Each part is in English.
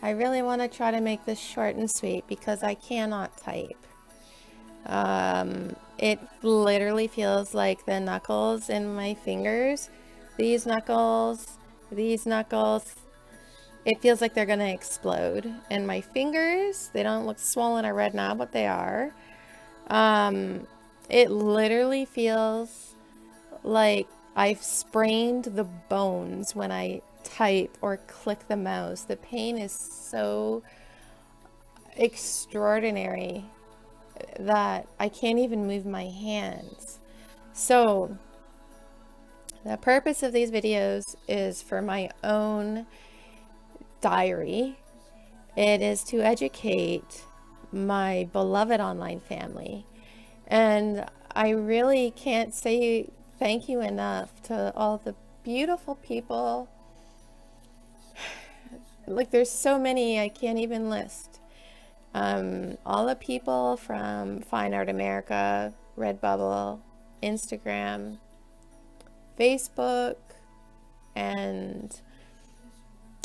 I really want to try to make this short and sweet because I cannot type. It literally feels like the knuckles in my fingers, these knuckles, these knuckles, it feels like they're going to explode. And my fingers, they don't look swollen or red now, but they are. It literally feels like I've sprained the bones when I type or click the mouse. The pain is so extraordinary that I can't even move my hands. So the purpose of these videos is for my own diary. It is to educate my beloved online family. And I really can't say thank you enough to all the beautiful people. Like, there's so many I can't even list. All the people from Fine Art America, Redbubble, Instagram, Facebook, and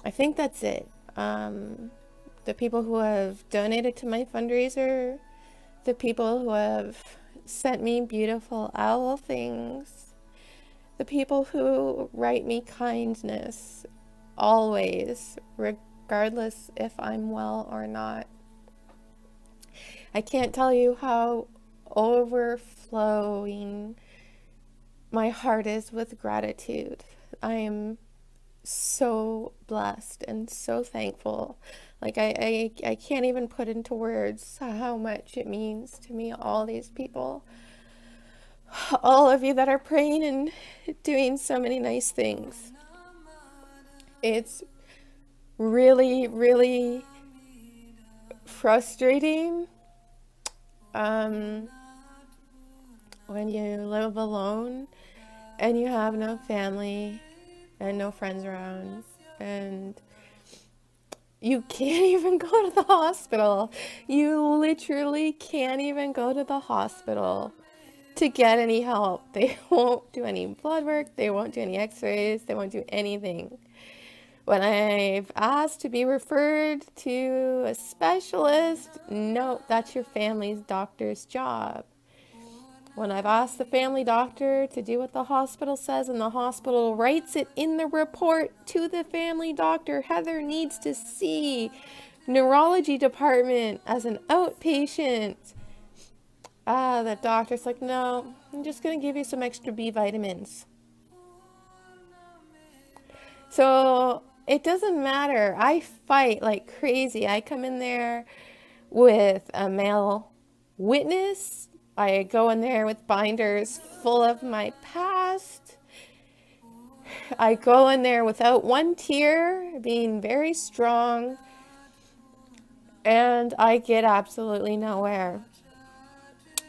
I think that's it. The people who have donated to my fundraiser, the people who have sent me beautiful owl things, the people who write me kindness always, regardless if I'm well or not. I can't tell you how overflowing my heart is with gratitude. I am so blessed and so thankful. Like, I can't even put into words how much it means to me, all these people, all of you that are praying and doing so many nice things. It's really, really frustrating when you live alone and you have no family and no friends around, and you can't even go to the hospital. You literally can't even go to the hospital to get any help. They won't do any blood work, they won't do any x-rays, they won't do anything. When I've asked to be referred to a specialist, no, that's your family's doctor's job. When I've asked the family doctor to do what the hospital says and the hospital writes it in the report to the family doctor, Heather needs to see neurology department as an outpatient. The doctor's like, no, I'm just going to give you some extra B vitamins. So it doesn't matter. I fight like crazy. I come in there with a male witness. I go in there with binders full of my past. I go in there without one tear, being very strong, and I get absolutely nowhere.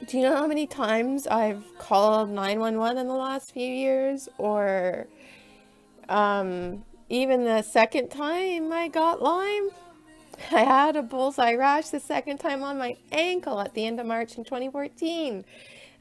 Do you know how many times I've called 911 in the last few years? Or even the second time I got Lyme? I had a bullseye rash the second time on my ankle at the end of March in 2014.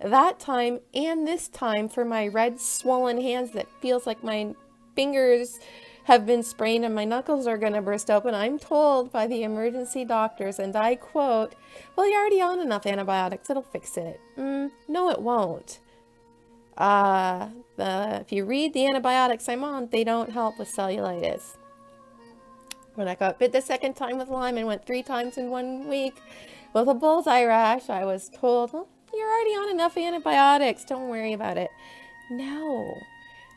That time and this time for my red swollen hands that feels like my fingers have been sprained and my knuckles are going to burst open. I'm told by the emergency doctors, and I quote, well, you're already on enough antibiotics, it'll fix it. No, it won't. If you read the antibiotics I'm on, they don't help with cellulitis. When I got bit the second time with Lyme and went 3 times in 1 week with a bullseye rash, I was told, well, you're already on enough antibiotics, don't worry about it. No,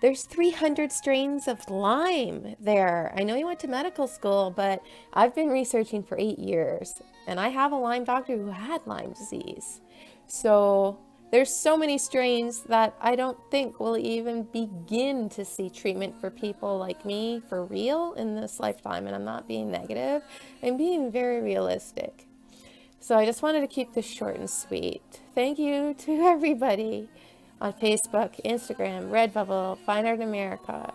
there's 300 strains of Lyme there. I know you went to medical school, but I've been researching for 8 years, and I have a Lyme doctor who had Lyme disease. So there's so many strains that I don't think we'll even begin to see treatment for people like me for real in this lifetime. And I'm not being negative, I'm being very realistic. So I just wanted to keep this short and sweet. Thank you to everybody on Facebook, Instagram, Redbubble, Fine Art America.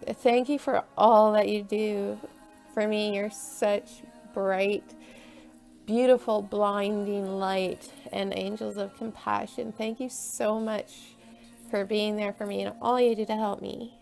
Thank you for all that you do for me. You're such bright, beautiful, blinding light and angels of compassion. Thank you so much for being there for me and all you do to help me.